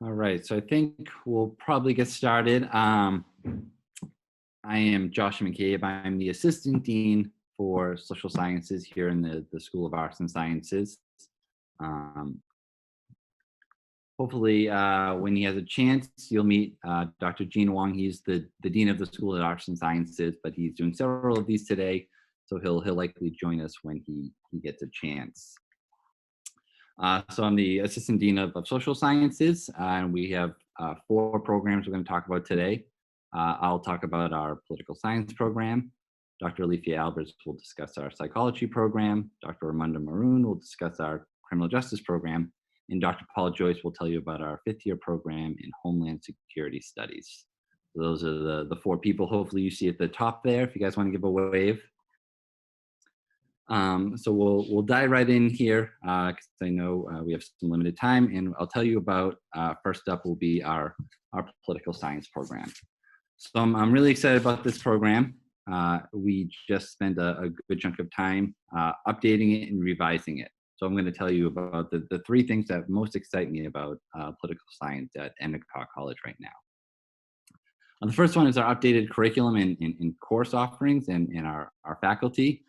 All right, so I think we'll probably get started. I am Joshua McCabe. I'm the Assistant Dean for Social Sciences here in the School of Arts and Sciences. Um, Hopefully, when he has a chance, you'll meet Dr. Gene Wong. He's the Dean of the School of Arts and Sciences, but he's doing several of these today, so he'll likely join us when he gets a chance. So I'm the Assistant Dean of Social Sciences, and we have 4 programs we're going to talk about today. I'll talk about our political science program. Dr. Alethea Alberts will discuss our psychology program. Dr. Ramonda Maroon will discuss our criminal justice program. And Dr. Paul Joyce will tell you about our 5th-year program in Homeland Security Studies. So those are the 4 people hopefully you see at the top there, if you guys want to give a wave. So we'll dive right in here because I know we have some limited time, and I'll tell you about first up will be our political science program. So I'm really excited about this program. We just spent a good chunk of time updating it and revising it. So I'm going to tell you about the 3 things that most excite me about political science at Endicott College right now. The first one is our updated curriculum and course offerings and our faculty.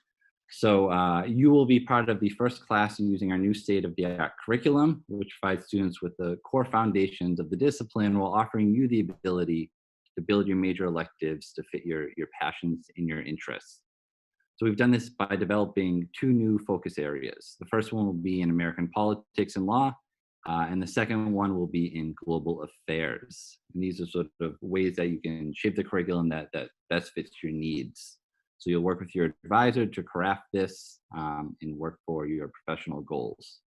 So you will be part of the first class using our new state-of-the-art curriculum, which provides students with the core foundations of the discipline while offering you the ability to build your major electives to fit your passions and your interests. So we've done this by developing 2 new focus areas. The first one will be in American politics and law, and the second one will be in global affairs. And these are sort of ways that you can shape the curriculum that best fits your needs. So you'll work with your advisor to craft this and work for your professional goals.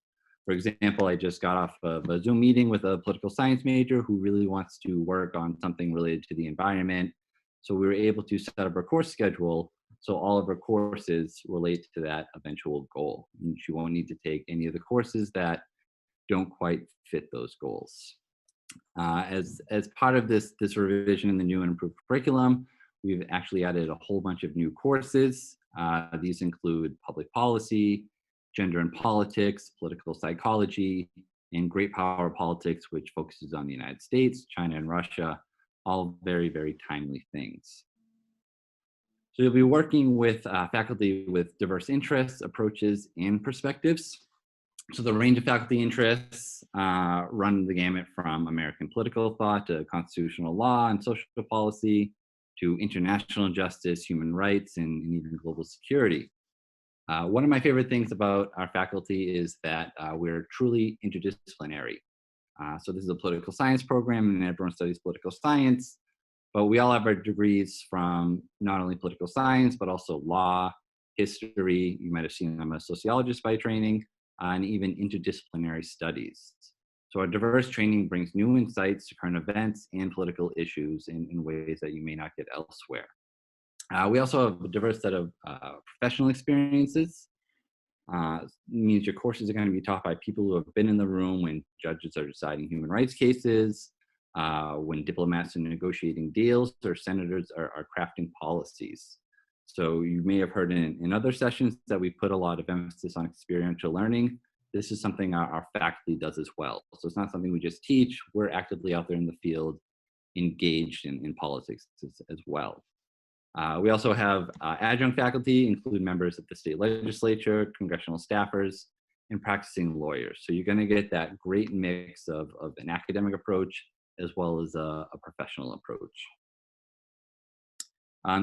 For example, I just got off of a Zoom meeting with a political science major who really wants to work on something related to the environment. So we were able to set up a course schedule so all of her courses relate to that eventual goal. And she won't need to take any of the courses that don't quite fit those goals. As part of this revision in the new and improved curriculum, we've actually added a whole bunch of new courses. These include public policy, gender and politics, political psychology, and great power politics, which focuses on the United States, China, and Russia, all very, very timely things. So you'll be working with faculty with diverse interests, approaches, and perspectives. So the range of faculty interests run the gamut from American political thought to constitutional law and social policy, to international justice, human rights, and even global security. One of my favorite things about our faculty is that we're truly interdisciplinary. So this is a political science program and everyone studies political science, but we all have our degrees from not only political science, but also law, history. You might have seen I'm a sociologist by training, and even interdisciplinary studies. So our diverse training brings new insights to current events and political issues in ways that you may not get elsewhere. We also have a diverse set of professional experiences. Means your courses are going to be taught by people who have been in the room when judges are deciding human rights cases, when diplomats are negotiating deals, or senators are crafting policies. So you may have heard in other sessions that we put a lot of emphasis on experiential learning. This is something our faculty does as well. So it's not something we just teach. We're actively out there in the field, engaged in politics as well. We also have adjunct faculty, include members of the state legislature, congressional staffers, and practicing lawyers. So you're going to get that great mix of an academic approach as well as a professional approach.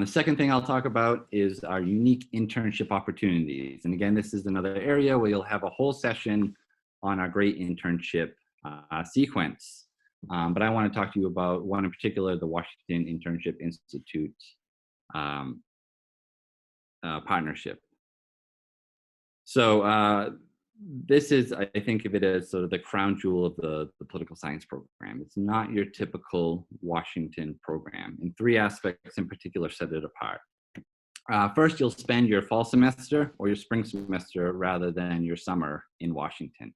The second thing I'll talk about is our unique internship opportunities. And again, this is another area where you'll have a whole session on our great internship sequence. But I want to talk to you about one in particular, the Washington Internship Institute partnership. So this is, I think of it as sort of the crown jewel of the political science program. It's not your typical Washington program, and 3 aspects in particular set it apart. First, you'll spend your fall semester or your spring semester rather than your summer in Washington.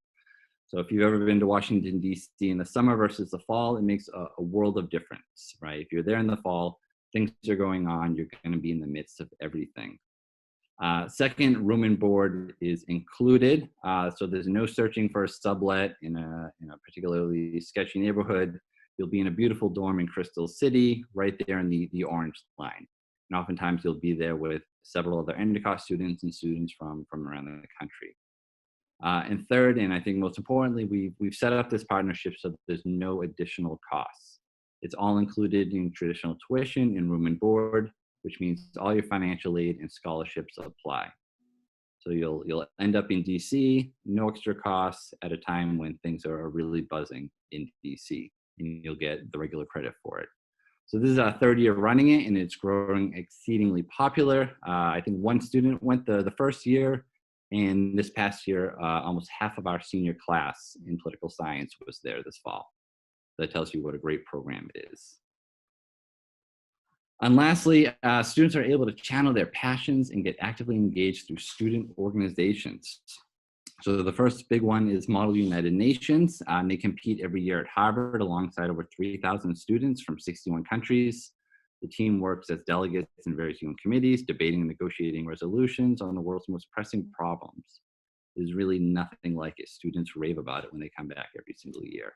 So if you've ever been to Washington, D.C. in the summer versus the fall, it makes a world of difference, right? If you're there in the fall, things are going on, you're going to be in the midst of everything. Second, room and board is included. So there's no searching for a sublet in a particularly sketchy neighborhood. You'll be in a beautiful dorm in Crystal City, right there in the orange line. And oftentimes you'll be there with several other Endicott students and students from around the country. And third, and I think most importantly, we've set up this partnership so that there's no additional costs. It's all included in traditional tuition and room and board, which means all your financial aid and scholarships apply. So you'll end up in DC, no extra costs at a time when things are really buzzing in DC, and you'll get the regular credit for it. So this is our third year running it, and it's growing exceedingly popular. I think one student went the first year, and this past year, almost half of our senior class in political science was there this fall. That tells you what a great program it is. And lastly, students are able to channel their passions and get actively engaged through student organizations. So the first big one is Model United Nations. They compete every year at Harvard alongside over 3,000 students from 61 countries. The team works as delegates in various UN committees, debating and negotiating resolutions on the world's most pressing problems. There's really nothing like it. Students rave about it when they come back every single year.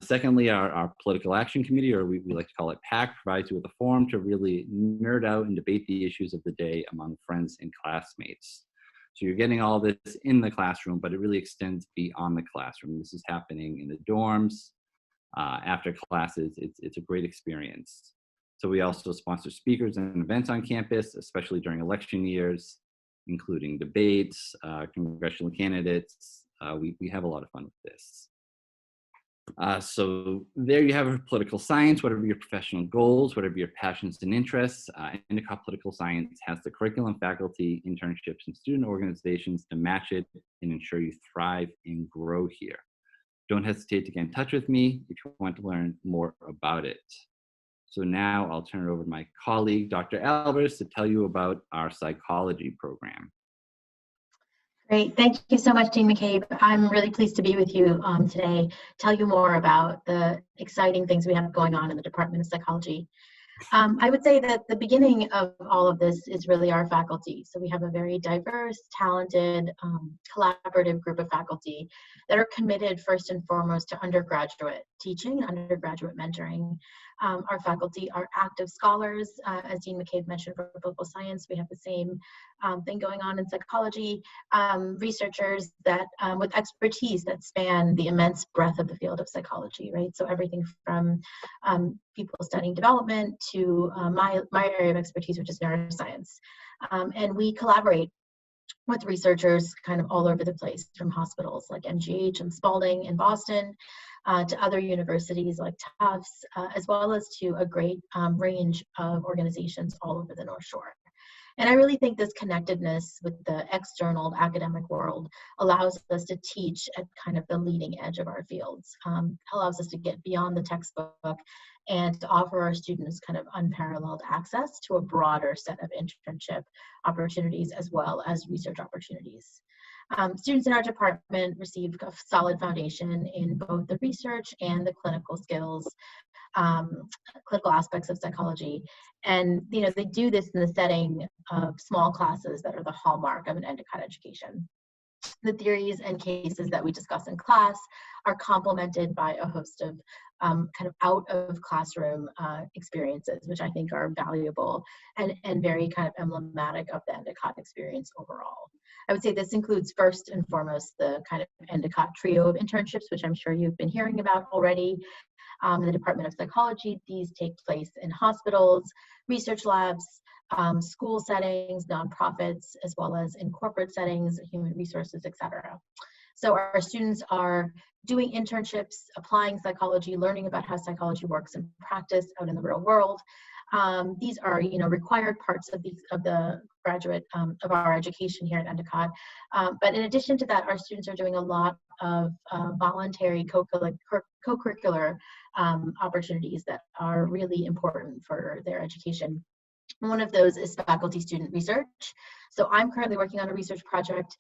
Secondly, our Political Action Committee, or we like to call it PAC, provides you with a forum to really nerd out and debate the issues of the day among friends and classmates. So you're getting all this in the classroom, but it really extends beyond the classroom. This is happening in the dorms, after classes. It's a great experience. So we also sponsor speakers and events on campus, especially during election years, including debates, congressional candidates. We have a lot of fun with this. So there you have political science. Whatever your professional goals, whatever your passions and interests, Endicott Political Science has the curriculum, faculty, internships, and student organizations to match it and ensure you thrive and grow here. Don't hesitate to get in touch with me if you want to learn more about it. So now I'll turn it over to my colleague, Dr. Albers, to tell you about our psychology program. Great. Thank you so much, Dean McCabe. I'm really pleased to be with you today, tell you more about the exciting things we have going on in the Department of Psychology. I would say that the beginning of all of this is really our faculty. So we have a very diverse, talented, collaborative group of faculty that are committed first and foremost to undergraduate teaching, undergraduate mentoring. Our faculty are active scholars. As Dean McCabe mentioned, for political science, we have the same thing going on in psychology. Researchers that with expertise that span the immense breadth of the field of psychology, right? So everything from people studying development to my area of expertise, which is neuroscience. And we collaborate with researchers kind of all over the place, from hospitals like MGH and Spalding in Boston, to other universities like Tufts, as well as to a great range of organizations all over the North Shore. And I really think this connectedness with the external academic world allows us to teach at kind of the leading edge of our fields, allows us to get beyond the textbook and to offer our students kind of unparalleled access to a broader set of internship opportunities as well as research opportunities. Students in our department receive a solid foundation in both the research and the clinical skills, clinical aspects of psychology. And they do this in the setting of small classes that are the hallmark of an Endicott education. The theories and cases that we discuss in class are complemented by a host of kind of out of classroom experiences, which I think are valuable and very kind of emblematic of the Endicott experience overall. I would say this includes first and foremost the kind of Endicott trio of internships, which I'm sure you've been hearing about already. In the Department of Psychology, these take place in hospitals, research labs, school settings, nonprofits, as well as in corporate settings, human resources, etc. So our students are doing internships, applying psychology, learning about how psychology works in practice out in the real world. These are, required parts of the graduate of our education here at Endicott. But in addition to that, our students are doing a lot of voluntary co-curricular opportunities that are really important for their education. One of those is faculty-student research. So I'm currently working on a research project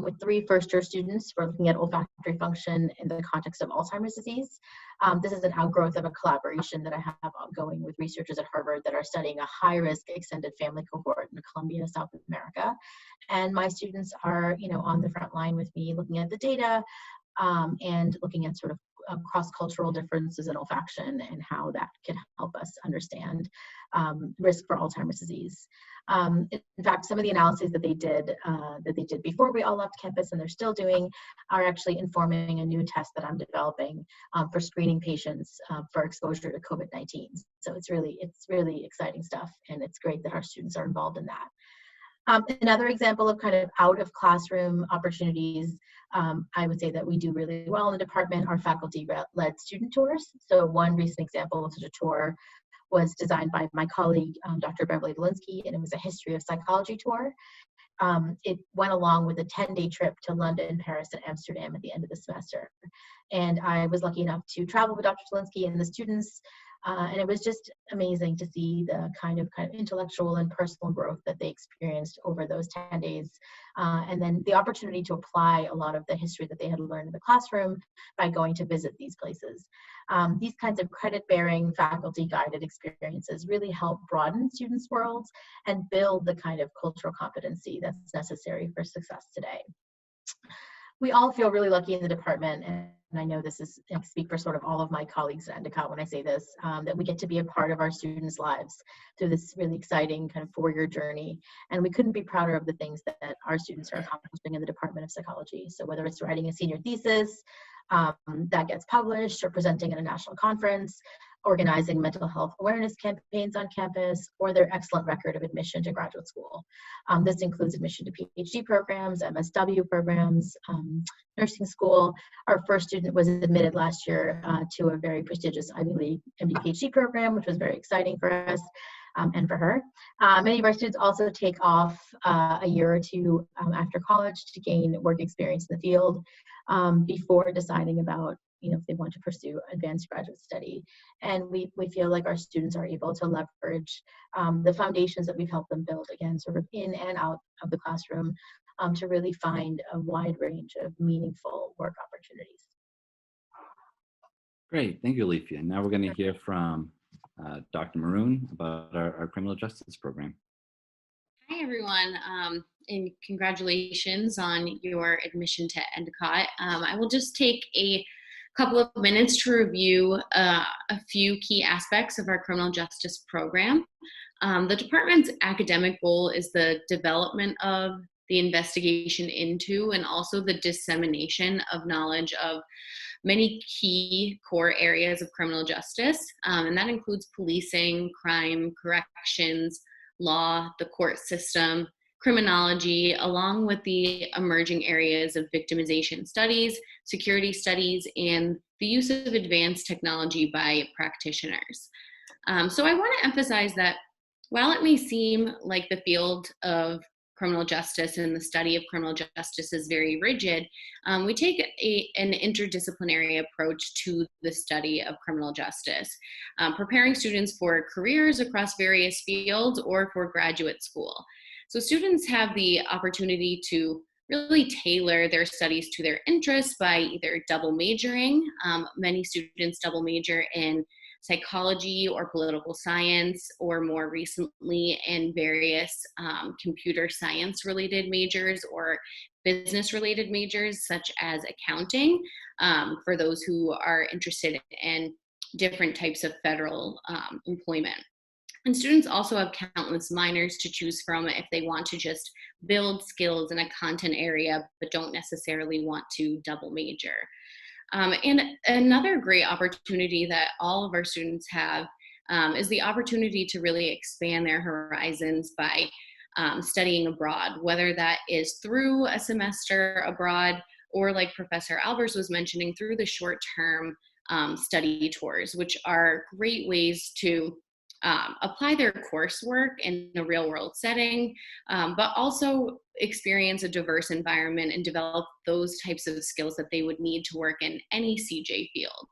with 3 first-year students. We're looking at olfactory function in the context of Alzheimer's disease. This is an outgrowth of a collaboration that I have ongoing with researchers at Harvard that are studying a high-risk extended family cohort in Colombia, South America. And my students are, on the front line with me looking at the data and looking at sort of cross-cultural differences in olfaction and how that can help us understand risk for Alzheimer's disease. In fact, some of the analyses that they did before we all left campus and they're still doing are actually informing a new test that I'm developing for screening patients for exposure to COVID-19. So it's really exciting stuff, and it's great that our students are involved in that. Another example of kind of out of classroom opportunities, I would say that we do really well in the department are faculty-led student tours. So one recent example of such a tour was designed by my colleague, Dr. Beverly Valinsky, and it was a history of psychology tour. It went along with a 10-day trip to London, Paris, and Amsterdam at the end of the semester. And I was lucky enough to travel with Dr. Valinsky and the students, and it was just amazing to see the kind of intellectual and personal growth that they experienced over those 10 days. And then the opportunity to apply a lot of the history that they had learned in the classroom by going to visit these places. These kinds of credit-bearing, faculty-guided experiences really help broaden students' worlds and build the kind of cultural competency that's necessary for success today. We all feel really lucky in the department, and I know this is, I speak for sort of all of my colleagues at Endicott when I say this, that we get to be a part of our students' lives through this really exciting kind of 4-year journey. And we couldn't be prouder of the things that our students are accomplishing in the Department of Psychology. So whether it's writing a senior thesis that gets published, or presenting at a national conference, organizing mental health awareness campaigns on campus, or their excellent record of admission to graduate school. This includes admission to PhD programs, MSW programs, nursing school. Our first student was admitted last year to a very prestigious Ivy League MD PhD program, which was very exciting for us and for her. Many of our students also take off a year or two after college to gain work experience in the field before deciding about if they want to pursue advanced graduate study. And we feel like our students are able to leverage the foundations that we've helped them build, again, sort of in and out of the classroom, to really find a wide range of meaningful work opportunities. Great, thank you, Alethea. Now we're going to hear from Dr. Maroon about our criminal justice program. Hi, everyone, and congratulations on your admission to Endicott. I will just take a couple of minutes to review a few key aspects of our criminal justice program. The department's academic goal is the development of, the investigation into, and also the dissemination of knowledge of many key core areas of criminal justice, and that includes policing, crime, corrections, law, the court system, criminology, along with the emerging areas of victimization studies, security studies, and the use of advanced technology by practitioners. So I want to emphasize that while it may seem like the field of criminal justice and the study of criminal justice is very rigid, we take an interdisciplinary approach to the study of criminal justice, preparing students for careers across various fields or for graduate school. So students have the opportunity to really tailor their studies to their interests by either double majoring. Many students double major in psychology or political science, or more recently in various computer science related majors or business related majors, such as accounting, for those who are interested in different types of federal employment. And students also have countless minors to choose from if they want to just build skills in a content area, but don't necessarily want to double major. And another great opportunity that all of our students have is the opportunity to really expand their horizons by studying abroad, whether that is through a semester abroad or, like Professor Albers was mentioning, through the short-term study tours, which are great ways to apply their coursework in a real-world setting, but also experience a diverse environment and develop those types of skills that they would need to work in any CJ field.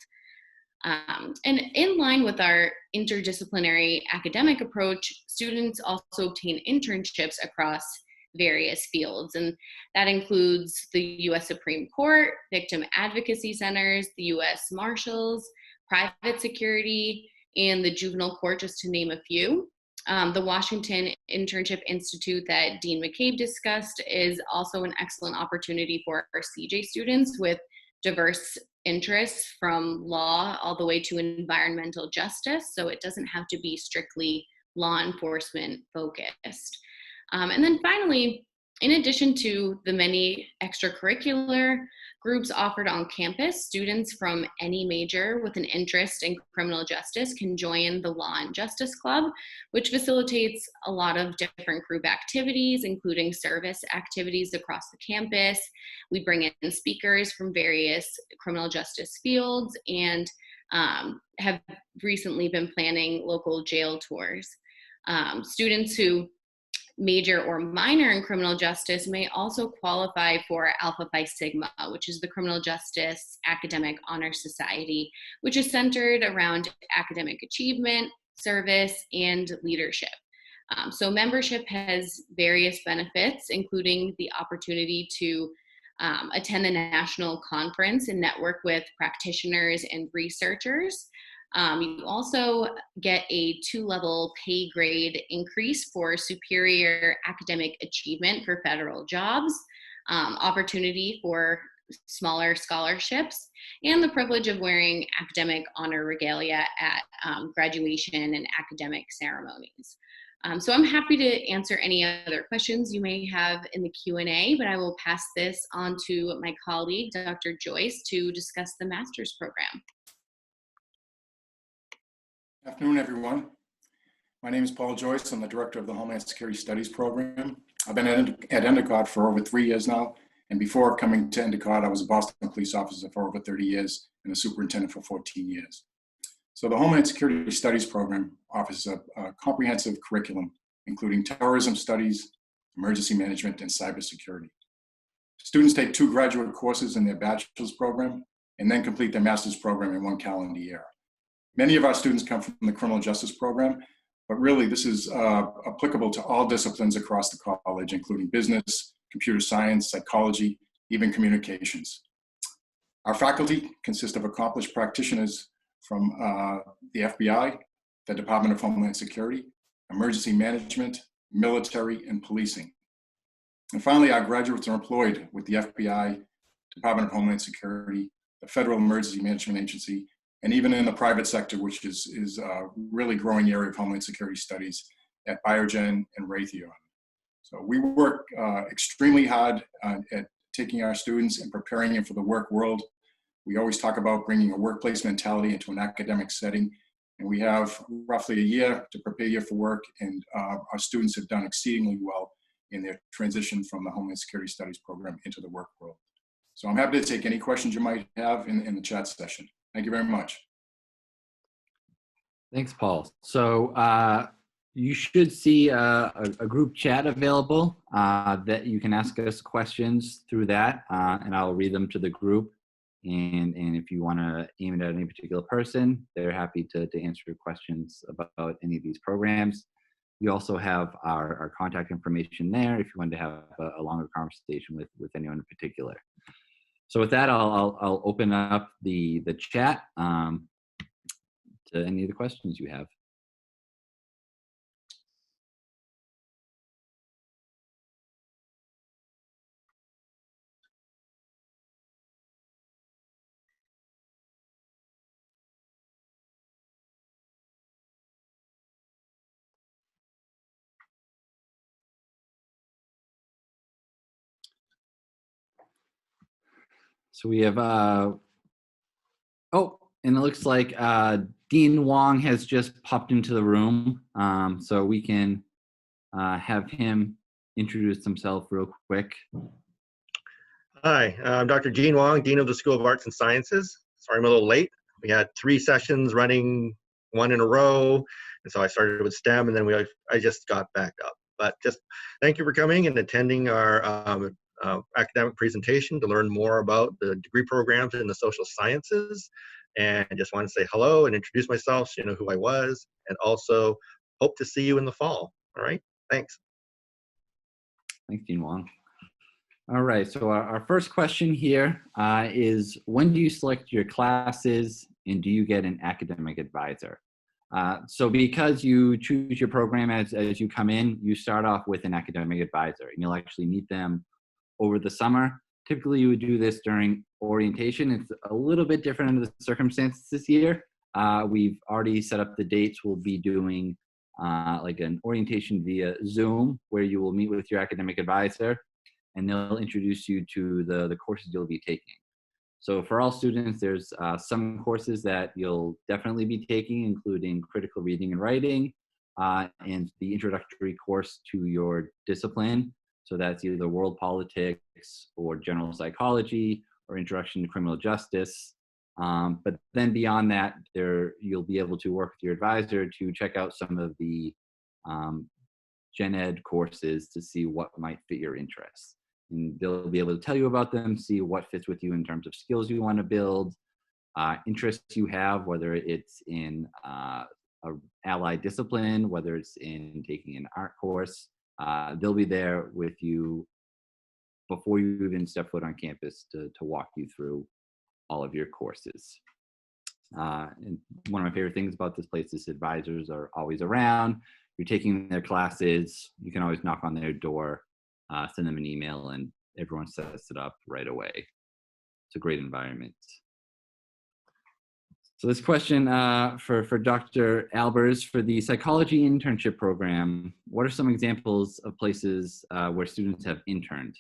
And in line with our interdisciplinary academic approach, students also obtain internships across various fields. And that includes the US Supreme Court, victim advocacy centers, the US Marshals, private security, and the juvenile court, just to name a few. The Washington Internship Institute that Dean McCabe discussed is also an excellent opportunity for our CJ students with diverse interests from law all the way to environmental justice. So it doesn't have to be strictly law enforcement focused. And then finally, in addition to the many extracurricular groups offered on campus, students from any major with an interest in criminal justice can join the Law and Justice Club, which facilitates a lot of different group activities, including service activities across the campus. We bring in speakers from various criminal justice fields and have recently been planning local jail tours. Students who major or minor in criminal justice may also qualify for Alpha Phi Sigma, which is the Criminal Justice Academic Honor Society, which is centered around academic achievement, service, and leadership. So membership has various benefits, including the opportunity to attend the national conference and network with practitioners and researchers. You also get a 2-level pay grade increase for superior academic achievement for federal jobs, opportunity for smaller scholarships, and the privilege of wearing academic honor regalia at graduation and academic ceremonies. So I'm happy to answer any other questions you may have in the Q&A, but I will pass this on to my colleague, Dr. Joyce, to discuss the master's program. Good afternoon, everyone. My name is Paul Joyce. I'm the director of the Homeland Security Studies program. I've been at Endicott for over 3 years now. And before coming to Endicott, I was a Boston police officer for over 30 years and a superintendent for 14 years. So the Homeland Security Studies program offers a comprehensive curriculum, including terrorism studies, emergency management, and cybersecurity. Students take 2 graduate courses in their bachelor's program and then complete their master's program in 1 calendar year. Many of our students come from the criminal justice program, but really this is applicable to all disciplines across the college, including business, computer science, psychology, even communications. Our faculty consist of accomplished practitioners from the FBI, the Department of Homeland Security, emergency management, military, and policing. And finally, our graduates are employed with the FBI, Department of Homeland Security, the Federal Emergency Management Agency, and even in the private sector, which is a really growing area of Homeland Security studies at Biogen and Raytheon. So we work extremely hard at taking our students and preparing them for the work world. We always talk about bringing a workplace mentality into an academic setting, and we have roughly a year to prepare you for work, and our students have done exceedingly well in their transition from the Homeland Security Studies program into the work world. So I'm happy to take any questions you might have in the chat session. Thank you very much. Thanks, Paul. So you should see a group chat available that you can ask us questions through that, and I'll read them to the group. And if you want to aim it at any particular person, they're happy to answer your questions about any of these programs. We also have our contact information there if you want to have a longer conversation with anyone in particular. So with that, I'll open up the chat to any of the questions you have. So we have, oh, and it looks like Dean Wong has just popped into the room. So we can have him introduce himself real quick. Hi, I'm Dr. Gene Wong, Dean of the School of Arts and Sciences. Sorry I'm a little late. We had 3 sessions running, 1 in a row. And so I started with STEM and then I just got back up. But just thank you for coming and attending our academic presentation to learn more about the degree programs in the social sciences. and just wanted to say hello and introduce myself so you know who I was, and also hope to see you in the fall. All right, thanks. Thanks, Dean Wong. All right, so our first question here is, when do you select your classes and do you get an academic advisor? So because you choose your program as you come in, you start off with an academic advisor, and you'll actually meet them over the summer. Typically, you would do this during orientation. It's a little bit different under the circumstances this year. We've already set up the dates. We'll be doing like an orientation via Zoom, where you will meet with your academic advisor, and they'll introduce you to the courses you'll be taking. So for all students, there's some courses that you'll definitely be taking, including critical reading and writing, and the introductory course to your discipline. So that's either world politics or general psychology or introduction to criminal justice. But then beyond that, you'll be able to work with your advisor to check out some of the gen ed courses to see what might fit your interests. And they'll be able to tell you about them, see what fits with you in terms of skills you want to build, interests you have, whether it's in a allied discipline, whether it's in taking an art course. They'll be there with you before you even step foot on campus to walk you through all of your courses. And one of my favorite things about this place is advisors are always around. You're taking their classes, you can always knock on their door, send them an email, and everyone sets it up right away. It's a great environment. So this question for Dr. Albers, for the psychology internship program, what are some examples of places where students have interned?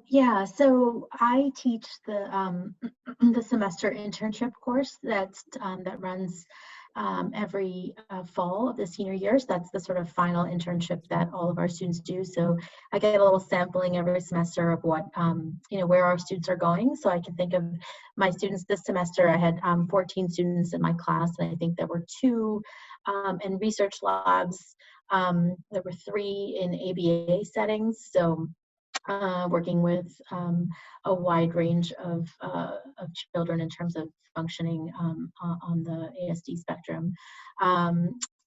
Yeah, so I teach the the semester internship course that runs every fall of the senior years. That's the sort of final internship that all of our students do. So I get a little sampling every semester of what, where our students are going. So I can think of my students this semester. I had 14 students in my class, and I think there were 2 in research labs. There were 3 in ABA settings. So working with a wide range of children in terms of functioning on the ASD spectrum.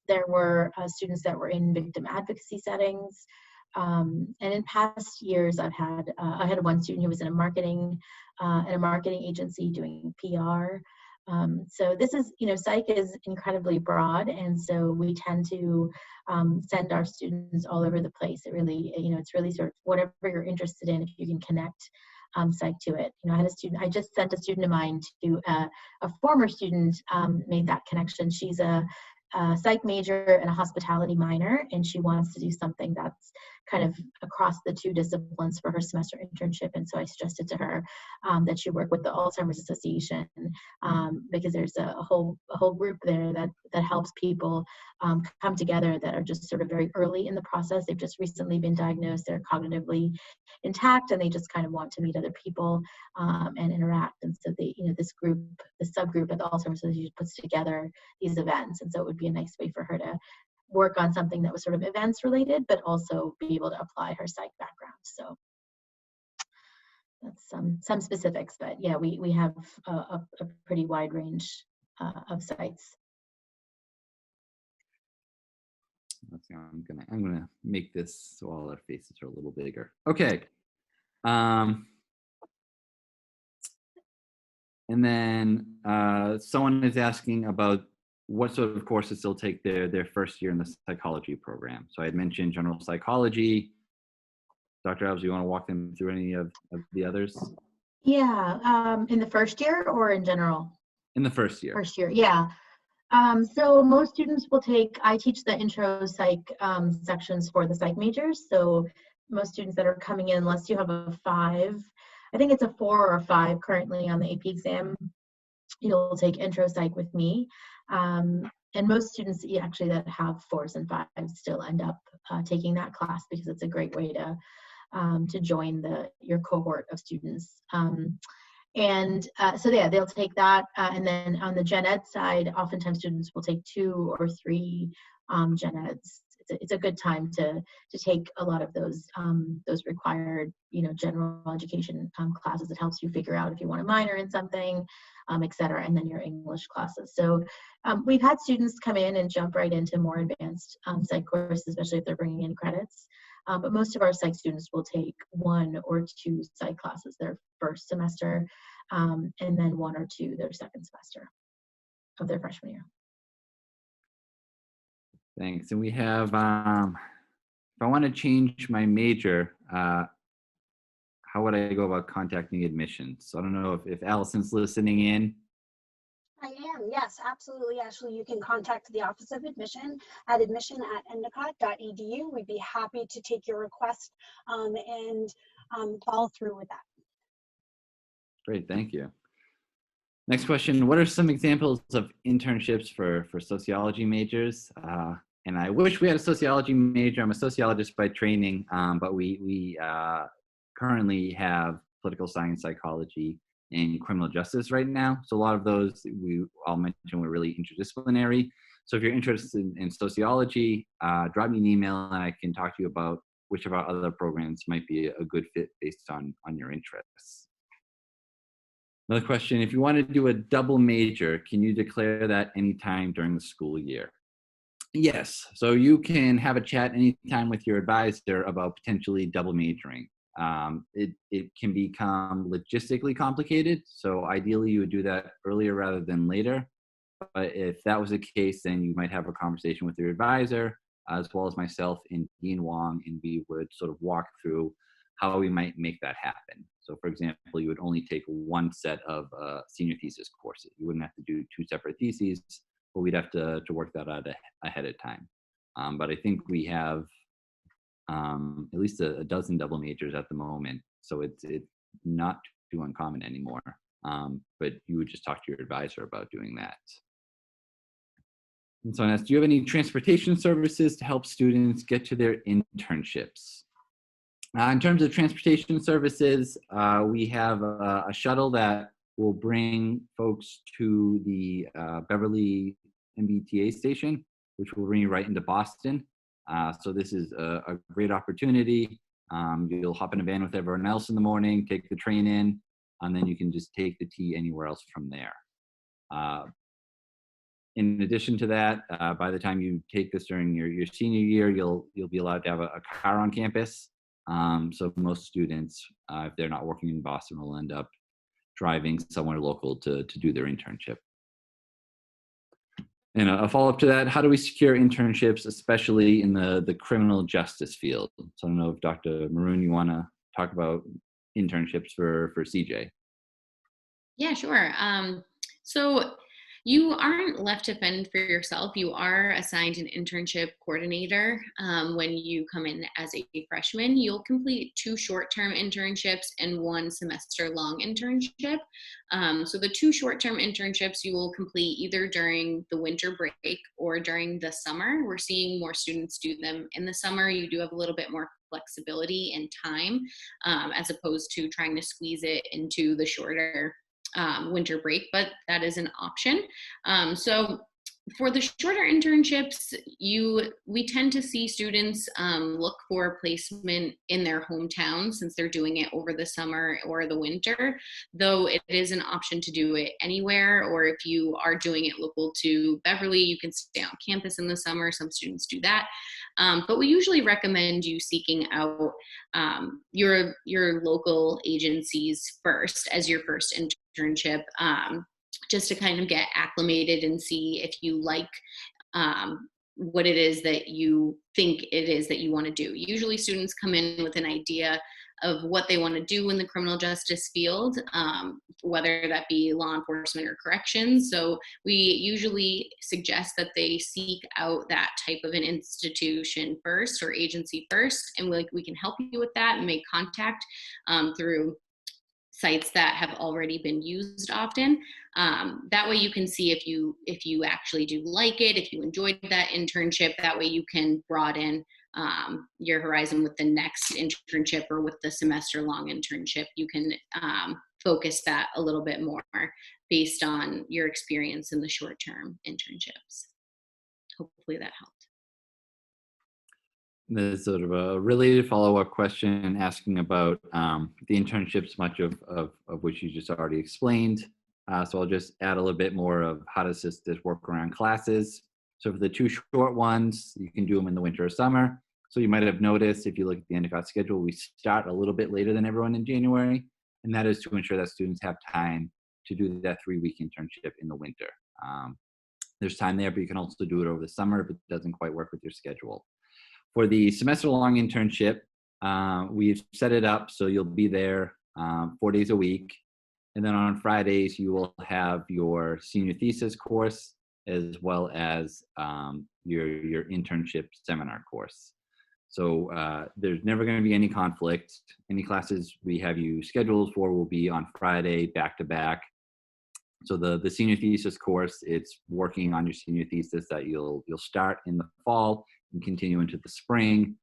There were students that were in victim advocacy settings. And in past years, I had one student who was in a marketing agency doing PR. So this is, psych is incredibly broad, and so we tend to send our students all over the place. It really, it's really sort of whatever you're interested in, if you can connect psych to it. I just sent a student of mine to a former student, made that connection. She's a psych major and a hospitality minor, and she wants to do something that's kind of across the 2 disciplines for her semester internship. And so I suggested to her that she work with the Alzheimer's Association, because there's a whole group there that helps people come together that are just sort of very early in the process. They've just recently been diagnosed, they're cognitively intact, and they just kind of want to meet other people and interact. And so this group, the subgroup at the Alzheimer's Association, puts together these events. And so it would be a nice way for her to work on something that was sort of events related, but also be able to apply her psych background. So that's some specifics, but yeah, we have a pretty wide range of sites. I'm gonna make this so all our faces are a little bigger. Okay. And then someone is asking about what sort of courses they'll take their first year in the psychology program. So I had mentioned general psychology. Dr. Alves, you want to walk them through any of the others? Yeah, in the first year or in general? In the first year. First year, yeah. So most students will I teach the intro psych sections for the psych majors. So most students that are coming in, unless you have a 5, I think it's a 4 or a 5 currently on the AP exam, you'll take intro psych with me. And most students actually that have 4s and 5s still end up taking that class, because it's a great way to join your cohort of students. So yeah, they'll take that. And then on the gen ed side, oftentimes students will take 2 or 3 gen eds. it's a good time to take a lot of those required, general education classes. It helps you figure out if you want to minor in something, et cetera, and then your English classes. So we've had students come in and jump right into more advanced psych courses, especially if they're bringing in credits. But most of our psych students will take 1 or 2 psych classes their first semester, and then 1 or 2 their second semester of their freshman year. Thanks. And we have, if I want to change my major, how would I go about contacting admissions? So I don't know if Allison's listening in. I am, yes, absolutely, Ashley. You can contact the Office of Admission at admission@endicott.edu. We'd be happy to take your request and follow through with that. Great, thank you. Next question, what are some examples of internships for sociology majors? And I wish we had a sociology major. I'm a sociologist by training, but we currently have political science, psychology, and criminal justice right now. So a lot of those I'll mention were really interdisciplinary. So if you're interested in sociology, drop me an email and I can talk to you about which of our other programs might be a good fit based on your interests. Another question, if you want to do a double major, can you declare that anytime during the school year? Yes, so you can have a chat anytime with your advisor about potentially double majoring. It can become logistically complicated, so ideally you would do that earlier rather than later. But if that was the case, then you might have a conversation with your advisor, as well as myself and Dean Wong, and we would sort of walk through how we might make that happen. So for example, you would only take 1 set of senior thesis courses. You wouldn't have to do 2 separate theses, but we'd have to work that out ahead of time. But I think we have at least a dozen double majors at the moment, so it's not too uncommon anymore. But you would just talk to your advisor about doing that. And so I asked, do you have any transportation services to help students get to their internships? In terms of transportation services, we have a shuttle that will bring folks to the Beverly MBTA station, which will bring you right into Boston. So this is a great opportunity. You'll hop in a van with everyone else in the morning, take the train in, and then you can just take the T anywhere else from there. In addition to that, by the time you take this during your senior year, you'll be allowed to have a car on campus. So most students, if they're not working in Boston, will end up driving somewhere local to do their internship. And a follow-up to that, how do we secure internships, especially in the criminal justice field? So I don't know if Dr. Maroon, you want to talk about internships for CJ. Yeah, sure. So you aren't left to fend for yourself. You are assigned an internship coordinator when you come in as a freshman. You'll complete 2 short-term internships and 1 semester-long internship. So the 2 short-term internships you will complete either during the winter break or during the summer. We're seeing more students do them in the summer. You do have a little bit more flexibility and time as opposed to trying to squeeze it into the shorter winter break, but that is an option. So for the shorter internships, we tend to see students look for placement in their hometown since they're doing it over the summer or the winter, though it is an option to do it anywhere, or if you are doing it local to Beverly, you can stay on campus in the summer. Some students do that. But we usually recommend you seeking out your local agencies first as your first internship, just to kind of get acclimated and see if you like what it is that you think it is that you want to do. Usually students come in with an idea of what they want to do in the criminal justice field, whether that be law enforcement or corrections. So we usually suggest that they seek out that type of an institution first or agency first, and we can help you with that and make contact through sites that have already been used often. That way you can see if you actually do like it, if you enjoyed that internship. That way you can broaden your horizon with the next internship or with the semester-long internship. You can focus that a little bit more based on your experience in the short-term internships. Hopefully that helped. There's sort of a related follow-up question asking about the internships, much of which you just already explained. So I'll just add a little bit more of how does this work around classes. So for the two short ones, you can do them in the winter or summer. So you might have noticed if you look at the Endicott schedule, we start a little bit later than everyone in January, and that is to ensure that students have time to do that 3-week internship in the winter. There's time there, but you can also do it over the summer if it doesn't quite work with your schedule. For the semester-long internship, we've set it up so you'll be there 4 days a week. And then on Fridays, you will have your senior thesis course as well as your internship seminar course. So there's never going to be any conflict. Any classes we have you scheduled for will be on Friday, back-to-back. So the senior thesis course, it's working on your senior thesis that you'll start in the fall and continue into the spring.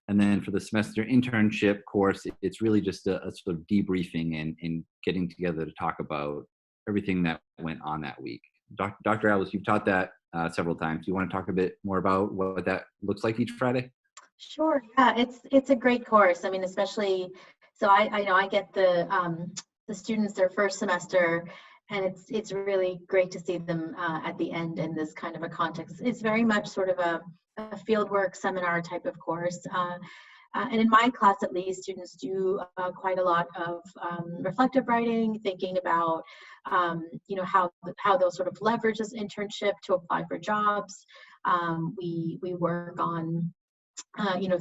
And then for the semester internship course, it's really just a sort of debriefing and getting together to talk about everything that went on that week. Dr. Alice, you've taught that several times. Do you want to talk a bit more about what that looks like each Friday? Sure. Yeah, it's a great course. I mean, especially, so I know I get the students their first semester, and it's really great to see them at the end in this kind of a context. It's very much sort of a fieldwork seminar type of course. And in my class, at least, students do quite a lot of reflective writing, thinking about, how they'll sort of leverage this internship to apply for jobs. We work on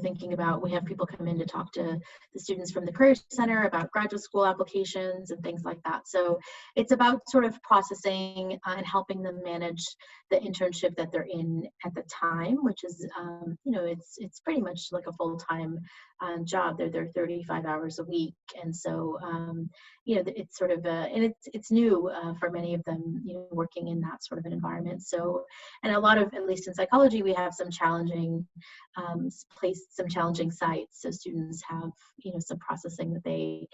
thinking about, we have people come in to talk to the students from the Career Center about graduate school applications and things like that. So it's about sort of processing and helping them manage the internship that they're in at the time, which is, it's pretty much like a full-time job. They're there 35 hours a week. And so, it's sort of, and it's new for many of them, working in that sort of an environment. So, and a lot of, at least in psychology, we have some challenging some challenging sites. So students have, some processing that they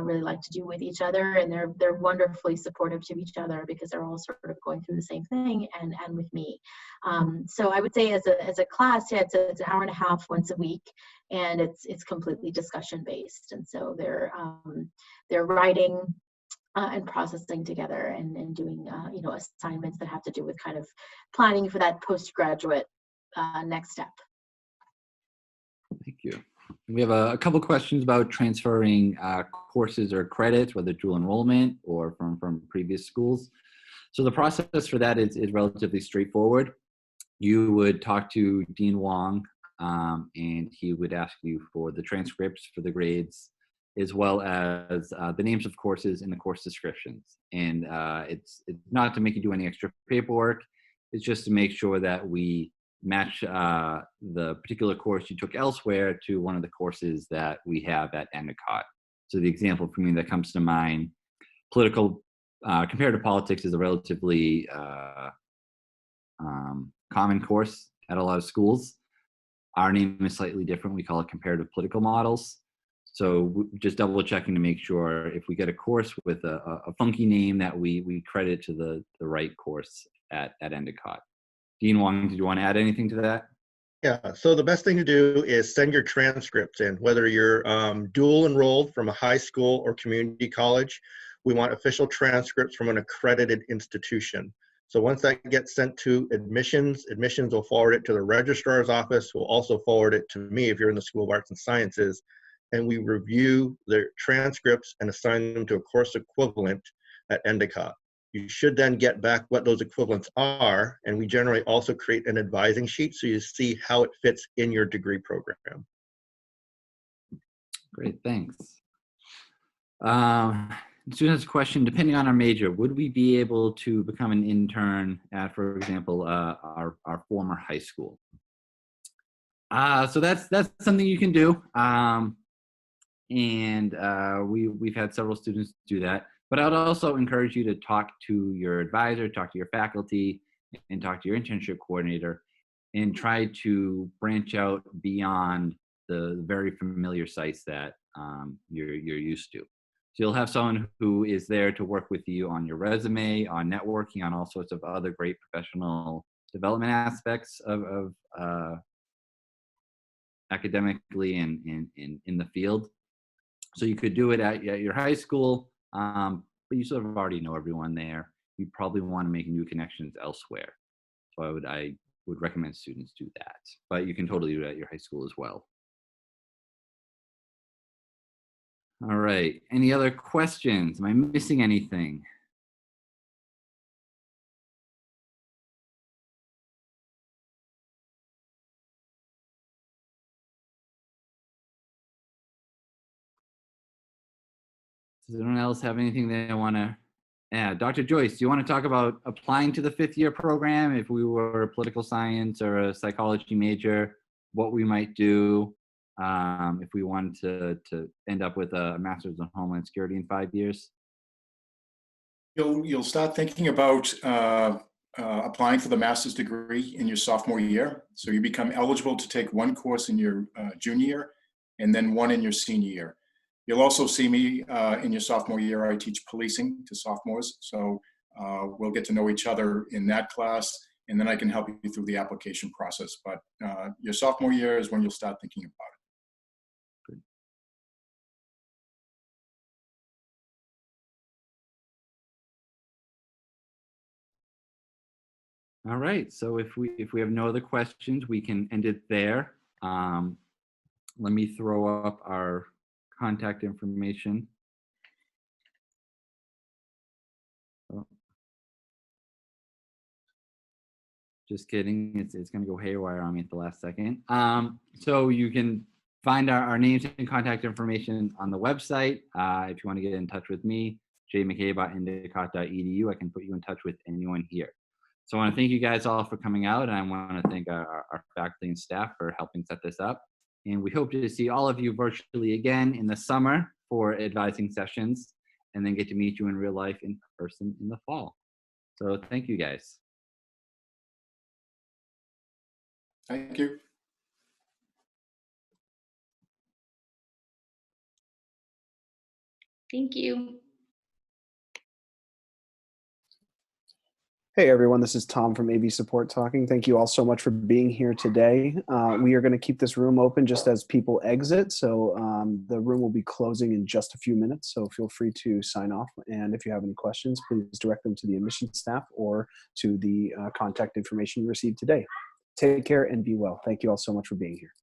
really like to do with each other, and they're wonderfully supportive to each other because they're all sort of going through the same thing, and with me. So I would say as a class, yeah, it's an hour and a half once a week, and it's completely discussion based. And so they're writing and processing together and doing assignments that have to do with kind of planning for that postgraduate next step. Thank you. We have a couple questions about transferring courses or credits, whether dual enrollment or from previous schools. So the process for that is relatively straightforward. You would talk to Dean Wong, and he would ask you for the transcripts for the grades, as well as the names of courses and the course descriptions. And it's not to make you do any extra paperwork. It's just to make sure that we match the particular course you took elsewhere to one of the courses that we have at Endicott. So the example for me that comes to mind, comparative politics is a relatively common course at a lot of schools. Our name is slightly different. We call it comparative political models. So just double checking to make sure if we get a course with a funky name that we credit to the right course at Endicott. Dean Wong, did you want to add anything to that? Yeah, so the best thing to do is send your transcripts in, whether you're dual enrolled from a high school or community college. We want official transcripts from an accredited institution. So once that gets sent to admissions will forward it to the registrar's office, who will also forward it to me if you're in the School of Arts and Sciences, and we review their transcripts and assign them to a course equivalent at Endicott. You should then get back what those equivalents are, and we generally also create an advising sheet so you see how it fits in your degree program. Great, thanks. Student's question, depending on our major, would we be able to become an intern at, for example, our former high school? So that's something you can do. And we've had several students do that. But I would also encourage you to talk to your advisor, talk to your faculty, and talk to your internship coordinator, and try to branch out beyond the very familiar sites that you're used to. So you'll have someone who is there to work with you on your resume, on networking, on all sorts of other great professional development aspects of academically and in the field. So you could do it at your high school, but you sort of already know everyone there. You probably want to make new connections elsewhere. So I would recommend students do that, but you can totally do it at your high school as well. All right, any other questions? Am I missing anything? Does anyone else have anything they want to add? Dr. Joyce, do you want to talk about applying to the 5th-year program if we were a political science or a psychology major, what we might do if we wanted to end up with a master's in Homeland Security in 5 years? You'll start thinking about applying for the master's degree in your sophomore year. So you become eligible to take one course in your junior year and then one in your senior year. You'll also see me in your sophomore year. I teach policing to sophomores. So we'll get to know each other in that class, and then I can help you through the application process. But your sophomore year is when you'll start thinking about it. Good. All right, so if we have no other questions, we can end it there. Let me throw up our contact information. Oh. Just kidding, it's gonna go haywire on me at the last second. So you can find our names and contact information on the website. If you want to get in touch with me, jmccabe@endicott.edu, I can put you in touch with anyone here. So I want to thank you guys all for coming out, and I want to thank our faculty and staff for helping set this up. And we hope to see all of you virtually again in the summer for advising sessions, and then get to meet you in real life in person in the fall. So thank you guys. Thank you. Thank you. Hey everyone, this is Tom from AV Support talking. Thank you all so much for being here today. We are going to keep this room open just as people exit, so the room will be closing in just a few minutes, so feel free to sign off. And if you have any questions, please direct them to the admissions staff or to the contact information you received today. Take care and be well. Thank you all so much for being here.